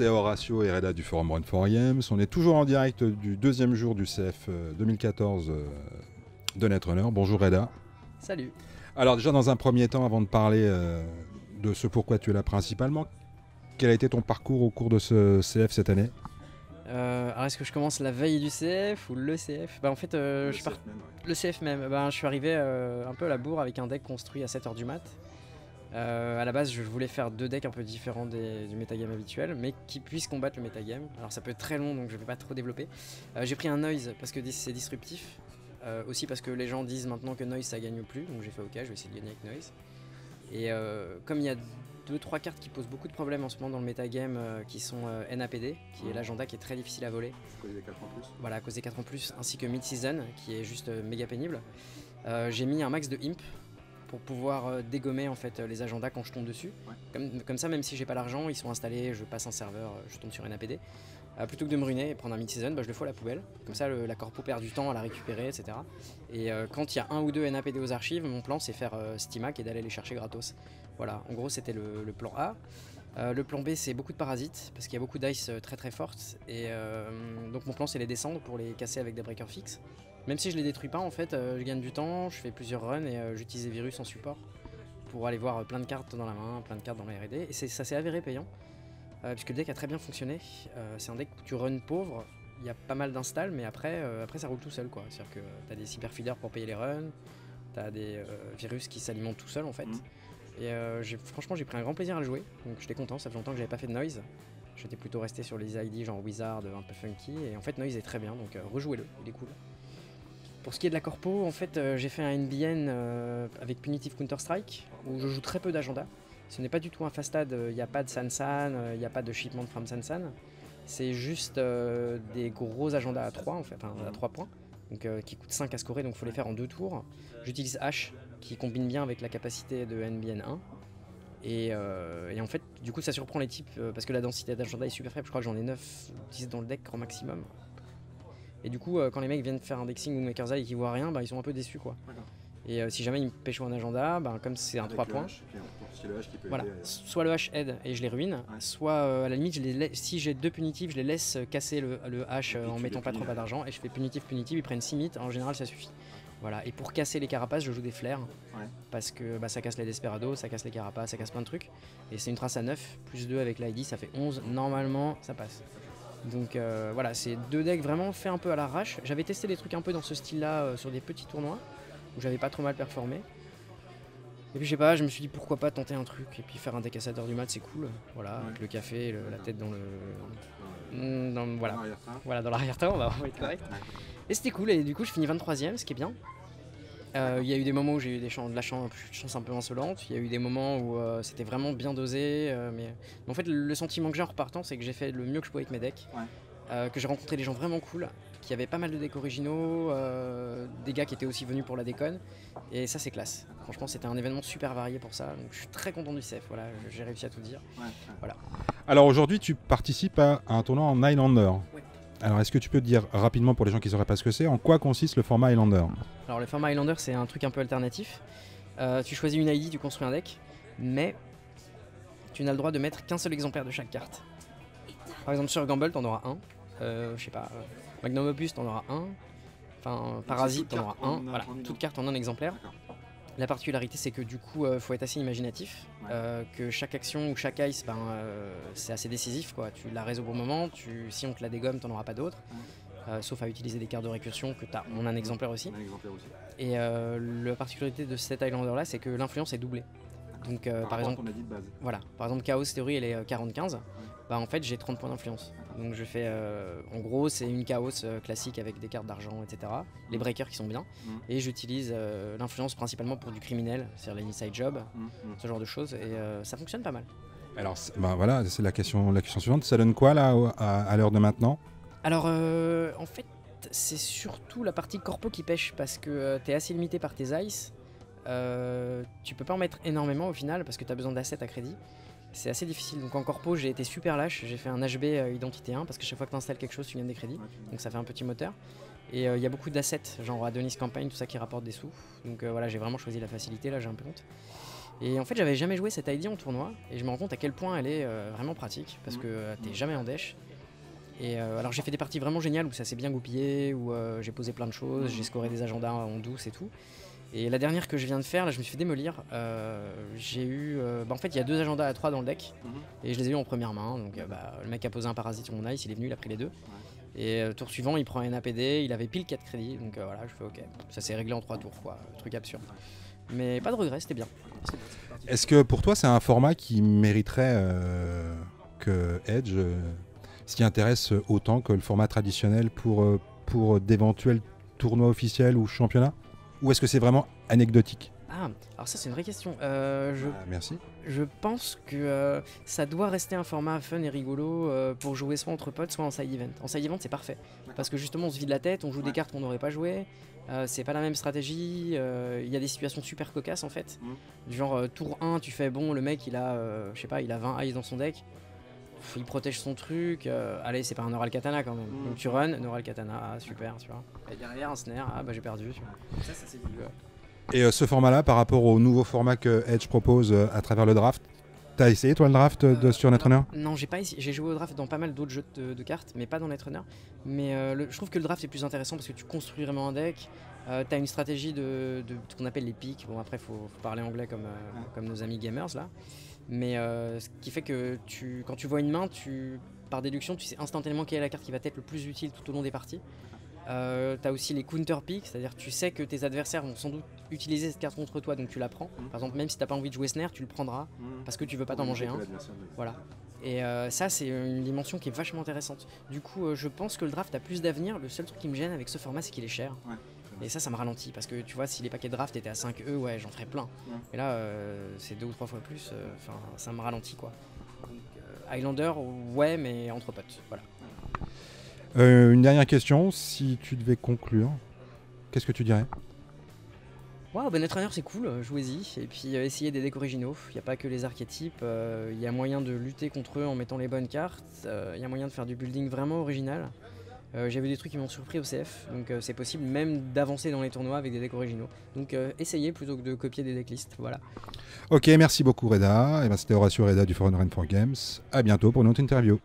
c'est Horatio et Reda du forum Run 4 Games. On est toujours en direct du deuxième jour du CF 2014 de Netrunner. Bonjour Reda. Salut. Alors déjà dans un premier temps, avant de parler de ce pourquoi tu es là principalement, quel a été ton parcours au cours de ce CF cette année? Alors est-ce que je commence la veille du CF ou le CF? En fait, Le CF même, ouais. le CF même. Je suis arrivé un peu à la bourre avec un deck construit à 7h du mat. À la base, je voulais faire deux decks un peu différents du metagame habituel, mais qui puissent combattre le metagame. Alors ça peut être très long, donc je vais pas trop développer. J'ai pris un Noise parce que c'est disruptif. Aussi parce que les gens disent maintenant que Noise ça gagne plus, donc j'ai fait ok, je vais essayer de gagner avec Noise. Et comme il y a 2-3 cartes qui posent beaucoup de problèmes en ce moment dans le metagame, qui sont NAPD, qui est l'agenda qui est très difficile à voler. À cause des 4 en plus. Voilà, à cause des 4 en plus, ainsi que Mid-Season, qui est juste méga pénible. J'ai mis un max de Imp pour pouvoir dégommer en fait les agendas quand je tombe dessus. Ouais. Comme ça, même si j'ai pas l'argent, ils sont installés, je passe un serveur, je tombe sur NAPD. Plutôt que de me ruiner et prendre un mid-season, je le fous à la poubelle. Comme ça, la corpo perd du temps à la récupérer, etc. Et quand il y a un ou deux NAPD aux archives, mon plan c'est faire Steamac et d'aller les chercher gratos. Voilà, en gros c'était le plan A. Le plan B c'est beaucoup de parasites, parce qu'il y a beaucoup d'ice très très fortes. Et donc mon plan c'est les descendre pour les casser avec des breakers fixes. Même si je les détruis pas en fait, je gagne du temps, je fais plusieurs runs et j'utilise les virus en support pour aller voir plein de cartes dans la main, plein de cartes dans la R&D. Et ça s'est avéré payant. Puisque le deck a très bien fonctionné. C'est un deck où tu run pauvre, il y a pas mal d'installs, mais après ça roule tout seul quoi. C'est-à-dire que tu as des super feeders pour payer les runs, tu as des virus qui s'alimentent tout seul en fait. Et franchement j'ai pris un grand plaisir à le jouer, donc j'étais content, ça fait longtemps que j'avais pas fait de Noise. J'étais plutôt resté sur les ID genre Wizard, un peu funky, et en fait Noise est très bien, donc rejouez-le, il est cool. Pour ce qui est de la corpo, en fait j'ai fait un NBN avec Punitive Counter-Strike, où je joue très peu d'agenda. Ce n'est pas du tout un fastad, il n'y a pas de Sansan, il n'y a pas de shipment from Sansan. C'est juste des gros agendas à 3, en fait, enfin à 3 points, donc, qui coûtent 5 à scorer, donc il faut les faire en 2 tours. J'utilise H, qui combine bien avec la capacité de NBN 1. Et en fait, du coup, ça surprend les types, parce que la densité d'agenda est super faible, je crois que j'en ai 9 ou 10 dans le deck, grand maximum. Et du coup, quand les mecs viennent faire un Dexing ou Maker's Eye et qu'ils voient rien, ils sont un peu déçus quoi. Et si jamais ils me pêchent un agenda, comme c'est un 3 points, voilà, soit le H aide et je les ruine, soit à la limite, si j'ai deux punitifs, je les laisse casser le H en mettant pas trop pas d'argent, et je fais punitif, ils prennent 6 mythes, en général ça suffit. Voilà. Et pour casser les carapaces, je joue des flares, parce que ça casse les Desperados, ça casse les carapaces, ça casse plein de trucs. Et c'est une trace à 9, plus 2 avec l'ID, ça fait 11, normalement ça passe. Donc voilà, c'est deux decks vraiment fait un peu à l'arrache. J'avais testé des trucs un peu dans ce style-là sur des petits tournois, où j'avais pas trop mal performé. Et puis je sais pas, je me suis dit pourquoi pas tenter un truc et puis faire un deck à 7h du mat, c'est cool. Voilà, avec le café, la tête dans le... voilà, dans l'arrière-train, on va être correct. Et c'était cool, et du coup je finis 23ème, ce qui est bien. Il y a eu des moments où j'ai eu de la chance un peu insolente, il y a eu des moments où c'était vraiment bien dosé, mais en fait le sentiment que j'ai en repartant, c'est que j'ai fait le mieux que je pouvais avec mes decks, que j'ai rencontré des gens vraiment cool, qui avaient pas mal de decks originaux, des gars qui étaient aussi venus pour la déconne, et ça c'est classe. Franchement c'était un événement super varié pour ça, donc je suis très content du CF, voilà, j'ai réussi à tout dire. Voilà. Alors aujourd'hui tu participes à un tournoi en Highlander. Alors, est-ce que tu peux te dire rapidement, pour les gens qui ne sauraient pas ce que c'est, en quoi consiste le format Highlander? Alors, le format Highlander, c'est un truc un peu alternatif. Tu choisis une ID, tu construis un deck, mais tu n'as le droit de mettre qu'un seul exemplaire de chaque carte. Par exemple, sur Gamble, t'en auras un. Je sais pas, Magnum Opus, t'en auras un. Enfin, Parasite, t'en auras un. Voilà, toute carte en un exemplaire. La particularité, c'est que du coup, faut être assez imaginatif, que chaque action ou chaque ice, c'est assez décisif, quoi. Tu la raises au bon moment, si on te la dégomme, t'en auras pas d'autres, sauf à utiliser des cartes de récursion que t'as en un exemplaire aussi. Et la particularité de cet Highlander là, c'est que l'influence est doublée. Donc par exemple, voilà, par exemple Chaos Theory elle est 40-15, en fait j'ai 30 points d'influence. Donc je fais, en gros c'est une Chaos classique avec des cartes d'argent, etc. Les breakers qui sont bien, et j'utilise l'influence principalement pour du criminel, c'est-à-dire les inside job, ce genre de choses, et ça fonctionne pas mal. Alors voilà, c'est la question suivante, ça donne quoi là à l'heure de maintenant? Alors en fait c'est surtout la partie corpo qui pêche, parce que t'es assez limité par tes ice. Tu peux pas en mettre énormément au final parce que tu as besoin d'assets à crédit. C'est assez difficile. Donc en corpo, j'ai été super lâche. J'ai fait un HB identité 1 parce que chaque fois que tu installes quelque chose, tu gagnes des crédits. Donc ça fait un petit moteur. Et il y a beaucoup d'assets, genre Adonis Campaign, tout ça qui rapporte des sous. Donc voilà, j'ai vraiment choisi la facilité. Là, j'ai un peu honte. Et en fait, j'avais jamais joué cette ID en tournoi, et je me rends compte à quel point elle est vraiment pratique, parce que t'es jamais en dèche. Et alors j'ai fait des parties vraiment géniales où ça s'est bien goupillé, où j'ai posé plein de choses, j'ai scoré des agendas en douce et tout. Et la dernière que je viens de faire, là je me suis fait démolir, j'ai eu... en fait il y a 2 agendas à 3 dans le deck, et je les ai eu en première main, donc le mec a posé un parasite sur mon ice, il est venu, il a pris les 2. Et tour suivant il prend un APD, il avait pile 4 crédits, donc voilà, je fais ok, ça s'est réglé en 3 tours quoi, truc absurde. Mais pas de regret, c'était bien. Est-ce que pour toi c'est un format qui mériterait que Edge s'y intéresse autant que le format traditionnel pour d'éventuels tournois officiels ou championnats? Ou est-ce que c'est vraiment anecdotique? Ah, alors ça c'est une vraie question. Merci. Je pense que ça doit rester un format fun et rigolo pour jouer soit entre potes, soit en side event. En side event c'est parfait, parce que justement on se vide la tête, on joue des cartes qu'on n'aurait pas jouées, c'est pas la même stratégie, il y a des situations super cocasses en fait. Du genre tour 1 tu fais bon, le mec il a, je sais pas, il a 20 eyes dans son deck, il protège son truc, allez c'est pas un Neural Katana quand même, donc tu run, Neural Katana, ah, super, tu vois. Et derrière un snare, ah bah j'ai perdu, tu vois. Ça c'est du... Et ce format-là, par rapport au nouveau format que Edge propose à travers le draft, t'as essayé toi le draft sur Netrunner? Non, j'ai pas essayé. J'ai joué au draft dans pas mal d'autres jeux de cartes, mais pas dans Netrunner. Mais je trouve que le draft est plus intéressant parce que tu construis vraiment un deck. T'as une stratégie de ce qu'on appelle les pics. Bon après faut parler anglais comme nos amis gamers là. Mais ce qui fait que quand tu vois une main, par déduction, tu sais instantanément quelle est la carte qui va être le plus utile tout au long des parties. T'as aussi les counter picks, c'est-à-dire tu sais que tes adversaires vont sans doute utiliser cette carte contre toi, donc tu la prends. Par exemple, même si t'as pas envie de jouer snare, tu le prendras parce que tu veux pas t'en manger un. Voilà. Et ça, c'est une dimension qui est vachement intéressante. Du coup, je pense que le draft a plus d'avenir. Le seul truc qui me gêne avec ce format, c'est qu'il est cher. Et ça me ralentit parce que tu vois, si les paquets de draft étaient à 5 E, ouais, j'en ferais plein. Et là, c'est 2 ou 3 fois plus. Ça me ralentit quoi. Donc, Highlander, ouais, mais entre potes. Voilà. Une dernière question, si tu devais conclure, qu'est-ce que tu dirais? Waouh, Netrunner c'est cool, jouez-y, et puis essayez des decks originaux, il n'y a pas que les archétypes, il y a moyen de lutter contre eux en mettant les bonnes cartes, il y a moyen de faire du building vraiment original. J'ai vu des trucs qui m'ont surpris au CF, donc c'est possible même d'avancer dans les tournois avec des decks originaux. Donc essayez plutôt que de copier des decklists, voilà. Ok, merci beaucoup Reda, et ben, c'était Horatio Reda du Forum Run for Games, à bientôt pour une autre interview.